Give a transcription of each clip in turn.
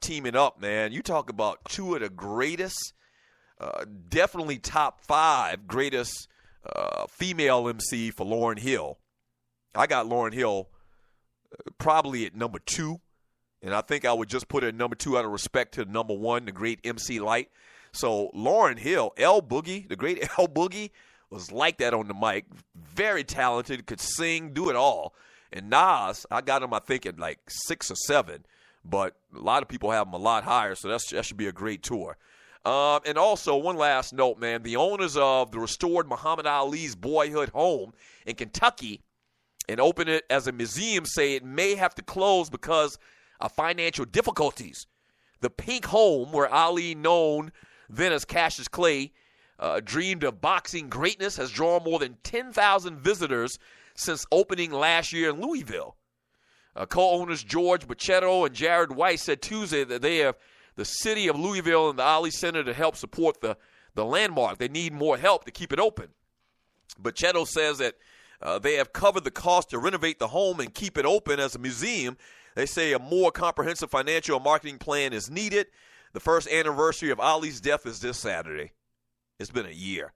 teaming up, man. You talk about two of the greatest, definitely top 5 greatest female MC for Lauryn Hill. I got Lauryn Hill probably at number 2, and I think I would just put her at number 2 out of respect to number 1, the great MC Light. So Lauryn Hill, L Boogie, the great L Boogie, was like that on the mic. Very talented, could sing, do it all. And Nas, I got him, I think, at like 6 or 7. But a lot of people have him a lot higher, so that should be a great tour. And also, one last note, man. The owners of the restored Muhammad Ali's boyhood home in Kentucky and open it as a museum say it may have to close because of financial difficulties. The pink home, where Ali, known then as Cassius Clay, dreamed of boxing greatness, has drawn more than 10,000 visitors since opening last year in Louisville. Co-owners George Bachetto and Jared Weiss said Tuesday that they have the city of Louisville and the Ali Center to help support the landmark. They need more help to keep it open. Bachetto says that they have covered the cost to renovate the home and keep it open as a museum. They say a more comprehensive financial and marketing plan is needed. The first anniversary of Ali's death is this Saturday. It's been a year.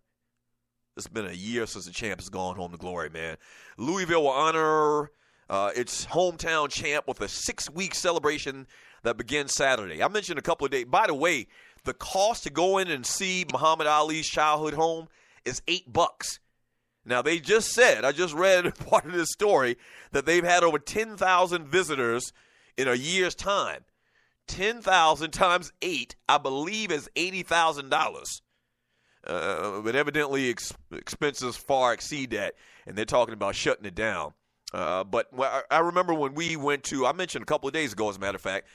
It's been a year since the champ has gone home to glory, man. Louisville will honor its hometown champ with a 6-week celebration that begins Saturday. I mentioned a couple of days. By the way, the cost to go in and see Muhammad Ali's childhood home is $8. Now, they just said, I just read part of this story, that they've had over 10,000 visitors in a year's time. 10,000 times 8, I believe, is $80,000. But evidently expenses far exceed that, and they're talking about shutting it down. But I remember when we went to, I mentioned a couple of days ago, as a matter of fact,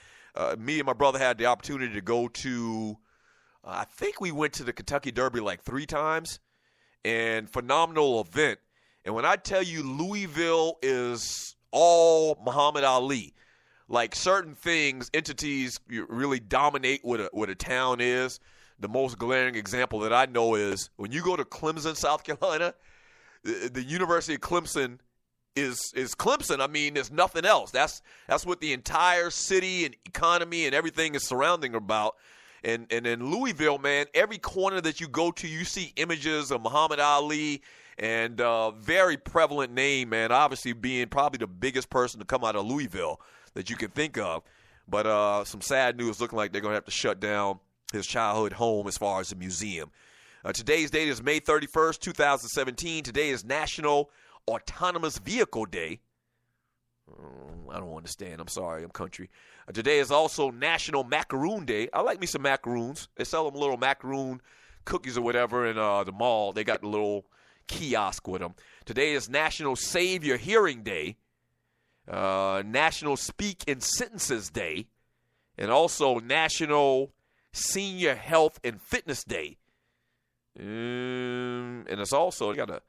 me and my brother had the opportunity to go to, I think we went to the Kentucky Derby like 3 times, and phenomenal event. And when I tell you Louisville is all Muhammad Ali, like certain things, entities really dominate what a town is. The most glaring example that I know is when you go to Clemson, South Carolina, the University of Clemson is Clemson. I mean, there's nothing else. That's what the entire city and economy and everything is surrounding about. And in Louisville, man, every corner that you go to, you see images of Muhammad Ali, and very prevalent name, man, obviously being probably the biggest person to come out of Louisville that you can think of. But some sad news, looking like they're going to have to shut down his childhood home as far as the museum. Today's date is May 31st, 2017. Today is National Autonomous Vehicle Day. I don't understand. I'm sorry. I'm country. Today is also National Macaroon Day. I like me some macaroons. They sell them little macaroon cookies or whatever in the mall. They got the little kiosk with them. Today is National Save Your Hearing Day. National Speak in Sentences Day. And also National Senior Health and Fitness Day. And it's also got a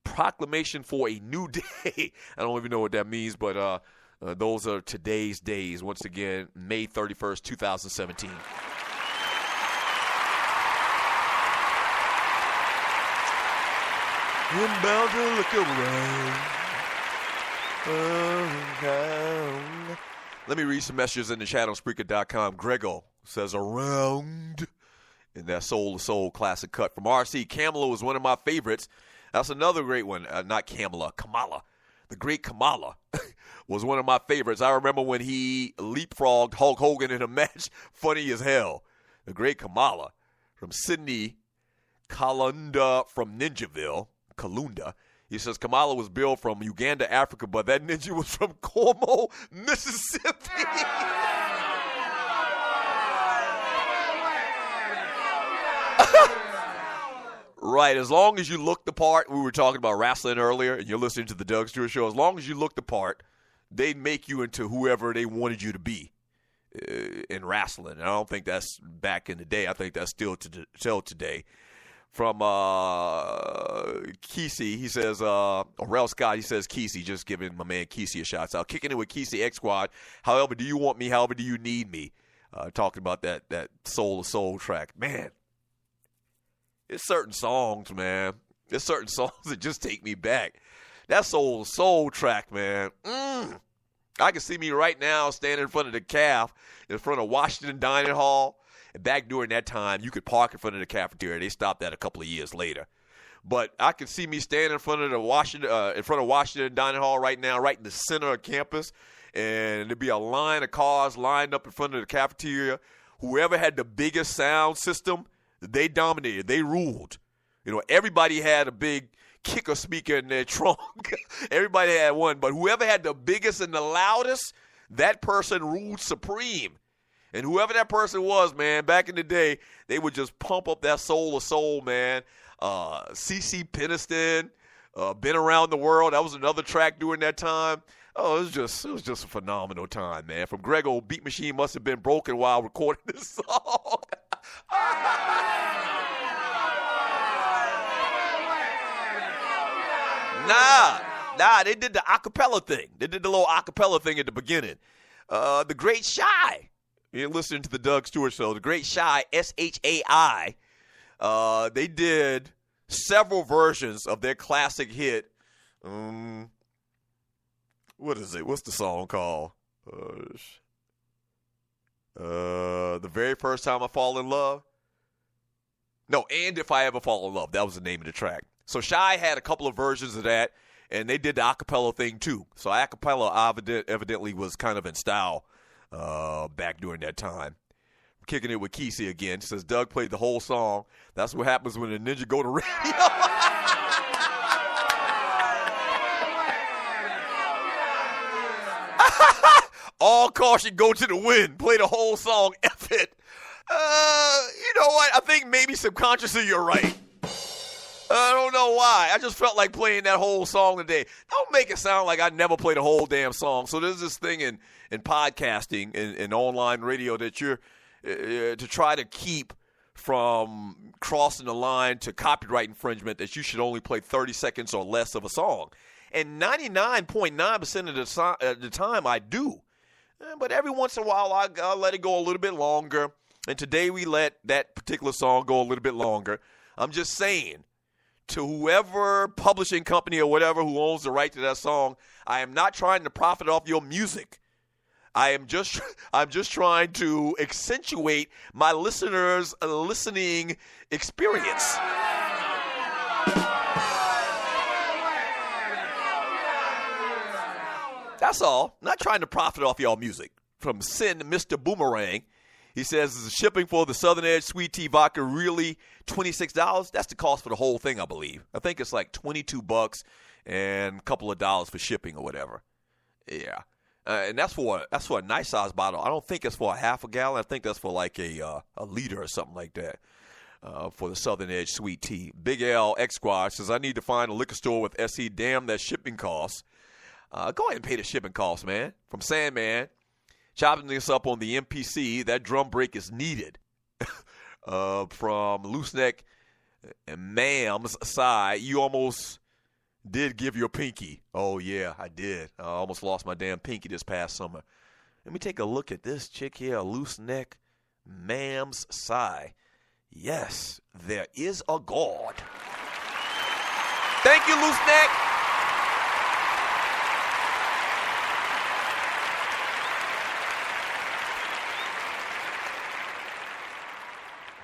proclamation for a new day. I don't even know what that means, but those are today's days. Once again, May 31st, 2017. I'm bound to look around. Let me read some messages in the chat on Spreaker.com. Grego says around in that Soul to Soul classic cut from RC. Kamala was one of my favorites. That's another great one. Not Kamala, Kamala. The great Kamala was one of my favorites. I remember when he leapfrogged Hulk Hogan in a match. Funny as hell. The great Kamala from Sydney, Kalunda from Ninjaville. Kalunda. He says Kamala was billed from Uganda, Africa, but that ninja was from Como, Mississippi. Right, as long as you look the part, we were talking about wrestling earlier, and you're listening to the Doug Stewart Show, as long as you look the part, they'd make you into whoever they wanted you to be in wrestling. And I don't think that's back in the day. I think that's still today. From Kesey, he says, Rel Scott, he says Kesey, just giving my man Kesey a shout out. Kicking it with Kesey X Squad. However do you want me? However do you need me? Talking about that Soul to Soul track. Man, there's certain songs, man. There's certain songs that just take me back. That Soul to Soul track, man. I can see me right now standing in front of the calf, in front of Washington Dining Hall. And back during that time, you could park in front of the cafeteria. They stopped that a couple of years later. But I can see me standing in front of Washington Dining Hall right now, right in the center of campus. And there'd be a line of cars lined up in front of the cafeteria. Whoever had the biggest sound system, they dominated. They ruled. Everybody had a big kicker speaker in their trunk. Everybody had one. But whoever had the biggest and the loudest, that person ruled supreme. And whoever that person was, man, back in the day, they would just pump up that soul of soul, man. C.C. Peniston, Been Around the World. That was another track during that time. Oh, it was just a phenomenal time, man. From Grego, Beat Machine must have been broken while recording this song. Nah, they did the acapella thing. They did the little acapella thing at the beginning. The Great Shy. You're listening to the Doug Stewart Show. The Great Shy, S-H-A-I. They did several versions of their classic hit. What is it? What's the song called? The Very First Time I Fall in Love? No, And If I Ever Fall in Love. That was the name of the track. So Shy had a couple of versions of that, and they did the acapella thing too. So acapella evidently was kind of in style back during that time. Kicking it with Kesey again. Says Doug played the whole song. That's what happens when a ninja go to radio. All caution, go to the wind. Play the whole song. F it. You know what? I think maybe subconsciously you're right. I don't know why. I just felt like playing that whole song today. Don't make it sound like I never played a whole damn song. So there's this thing in podcasting and online radio that you're to try to keep from crossing the line to copyright infringement, that you should only play 30 seconds or less of a song. And 99.9% of the time I do. But every once in a while I'll let it go a little bit longer. And today we let that particular song go a little bit longer. I'm just saying, to whoever publishing company or whatever who owns the right to that song, I am not trying to profit off your music. I'm just trying to accentuate my listeners' listening experience. That's all. Not trying to profit off y'all music. From Sin Mr. Boomerang, he says, is the shipping for the Southern Edge Sweet Tea Vodka really $26? That's the cost for the whole thing, I believe. I think it's like $22 and a couple of dollars for shipping or whatever. Yeah. And that's for a nice size bottle. I don't think it's for a half a gallon. I think that's for like a liter or something like that. For the Southern Edge Sweet Tea. Big L X Squad says, I need to find a liquor store with SE. Damn, that shipping costs. Go ahead and pay the shipping costs, man. From Sandman, chopping this up on the MPC, that drum break is needed. From Loose Neck and Ma'am's side, you almost did give your pinky. Oh, yeah, I did. I almost lost my damn pinky this past summer. Let me take a look at this chick here, Loose Neck, Ma'am's side. Yes, there is a God. Thank you, Loose Neck.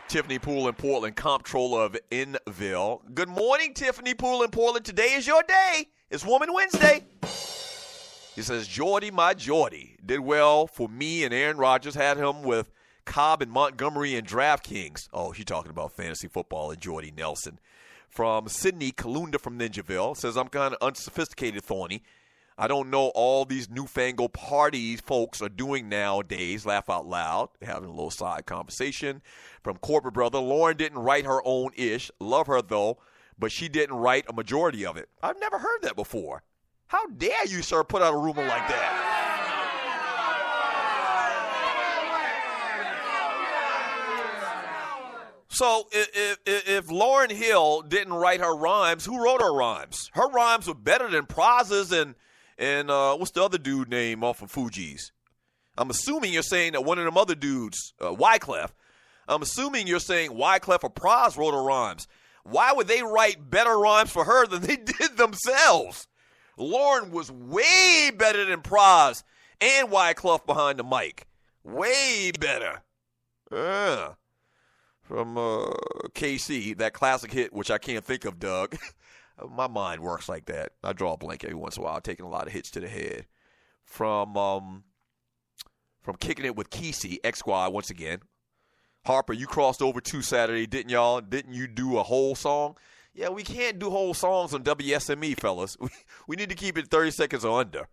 Tiffany Poole in Portland, comptroller of Enville. Good morning, Tiffany Poole in Portland. Today is your day. It's Woman Wednesday. He says, Jordy, my Jordy, did well for me and Aaron Rodgers. Had him with Cobb and Montgomery and DraftKings. Oh, she's talking about fantasy football and Jordy Nelson. From Sydney Kalunda from Ninjaville. Says, I'm kind of unsophisticated, Thorny. I don't know all these newfangled parties folks are doing nowadays. Laugh out loud. Having a little side conversation. From Corporate Brother, Lauren didn't write her own ish. Love her, though, but she didn't write a majority of it. I've never heard that before. How dare you, sir, put out a rumor like that? So if Lauryn Hill didn't write her rhymes, who wrote her rhymes? Her rhymes were better than Praz's and what's the other dude name off of Fugees? I'm assuming you're saying that one of them other dudes, Wyclef. I'm assuming you're saying Wyclef or Praz wrote her rhymes. Why would they write better rhymes for her than they did themselves? Lauren was way better than Praz and Wyclef behind the mic. Way better. From KC, that classic hit, which I can't think of, Doug. My mind works like that. I draw a blank every once in a while, taking a lot of hits to the head. From Kicking It with Kesey, X-Squad once again. Harper, you crossed over to Saturday, didn't y'all? Didn't you do a whole song? Yeah, we can't do whole songs on WSME, fellas. We need to keep it 30 seconds or under.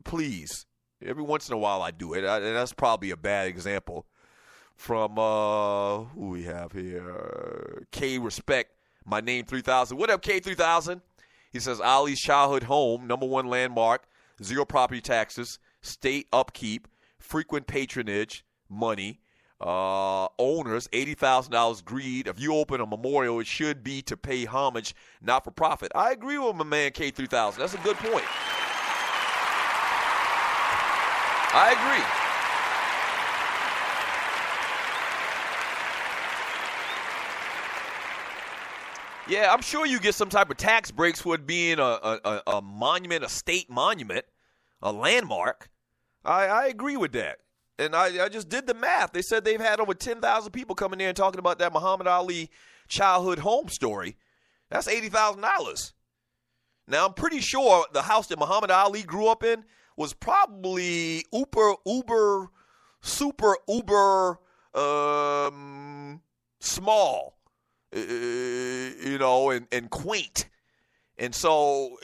Please. Every once in a while I do it, and that's probably a bad example. From, who we have here? K Respect, My Name 3000. What up, K3000? He says, Ali's childhood home, #1 landmark, 0 property taxes, state upkeep, frequent patronage, money, owners, $80,000 greed. If you open a memorial, it should be to pay homage, not for profit. I agree with my man K3000. That's a good point. I agree. Yeah, I'm sure you get some type of tax breaks for it being a monument, a state monument, a landmark. I agree with that. And I just did the math. They said they've had over 10,000 people coming in and talking about that Muhammad Ali childhood home story. That's $80,000. Now, I'm pretty sure the house that Muhammad Ali grew up in was probably super small, and quaint. And so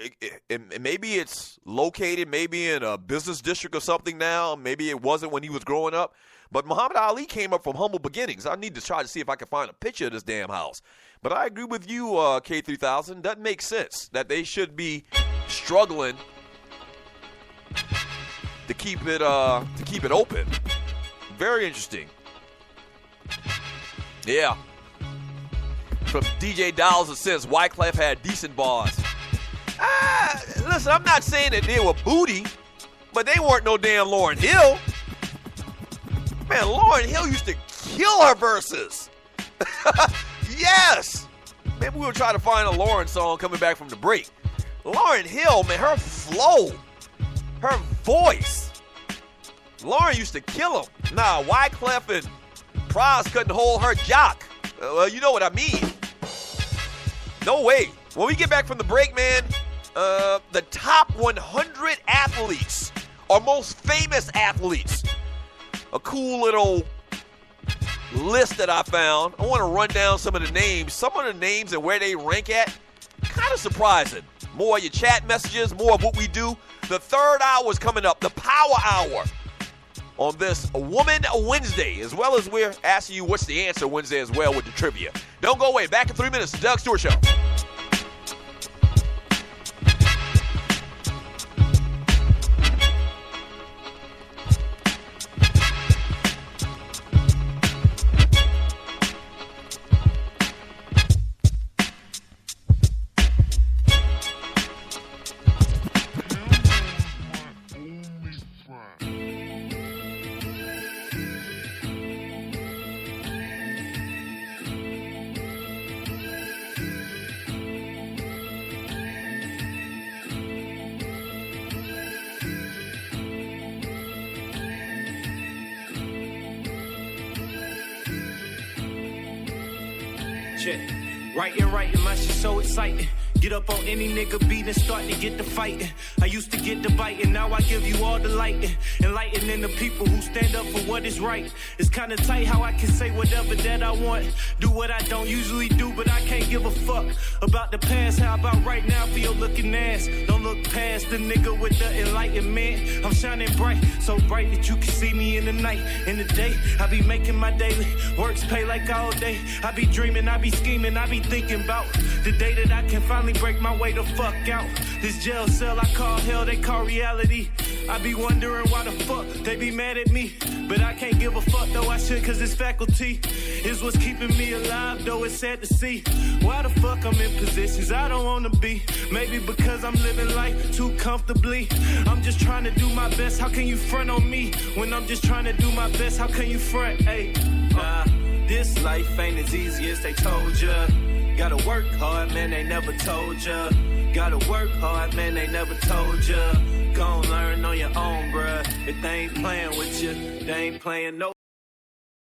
maybe it's located maybe in a business district or something now. Maybe it wasn't when he was growing up. But Muhammad Ali came up from humble beginnings. I need to try to see if I can find a picture of this damn house. But I agree with you, K3000. That makes sense that they should be struggling to keep it open. Very interesting. Yeah. From DJ Dolls that says Wyclef had decent bars. Listen, I'm not saying that they were booty, but they weren't no damn Lauryn Hill. Man, Lauryn Hill used to kill her verses. Yes. Maybe we'll try to find a Lauryn song coming back from the break. Lauryn Hill, man, her flow, her voice. Lauryn used to kill him. Nah, Wyclef and Pras couldn't hold her jock. Well, you know what I mean. No way. When we get back from the break, man, the top 100 athletes or most famous athletes. A cool little list that I found. I want to run down some of the names. Some of the names and where they rank at, kind of surprising. More of your chat messages, more of what we do. The third hour is coming up, the Power Hour, on this Woman Wednesday, as well as we're asking you what's the answer Wednesday as well with the trivia. Don't go away. Back in 3 minutes. The Doug Stewart Show. Writing, my shit so exciting. Get up on any nigga beat and start to get the fighting. I used to get the biting, now I give you all the lighting. Enlightening the people who stand up for what is right. It's kinda tight how I can say whatever that I want. Do what I don't usually do, but I can't give a fuck about the past. How about right now for your looking ass? Don't look past the nigga with the enlightenment. I'm shining bright, so bright that you can see me in the night. In the day, I be making my daily works pay like all day. I be dreaming, I be scheming, I be thinking about the day that I can finally break my way the fuck out. This jail cell I call hell, they call reality. I be wondering why the fuck they be mad at me. But I can't give a fuck though, I should, cause this faculty is what's keeping me alive, though it's sad to see. Why the fuck I'm in positions I don't wanna be. Maybe because I'm living life too comfortably. I'm just trying to do my best, how can you front on me? When I'm just trying to do my best, how can you front? Hey, this life ain't as easy as they told ya. Gotta work hard, man, they never told ya. Gotta work hard, man, they never told ya. gon' learn on your own, bruh. If they ain't playing with you, they ain't playing no.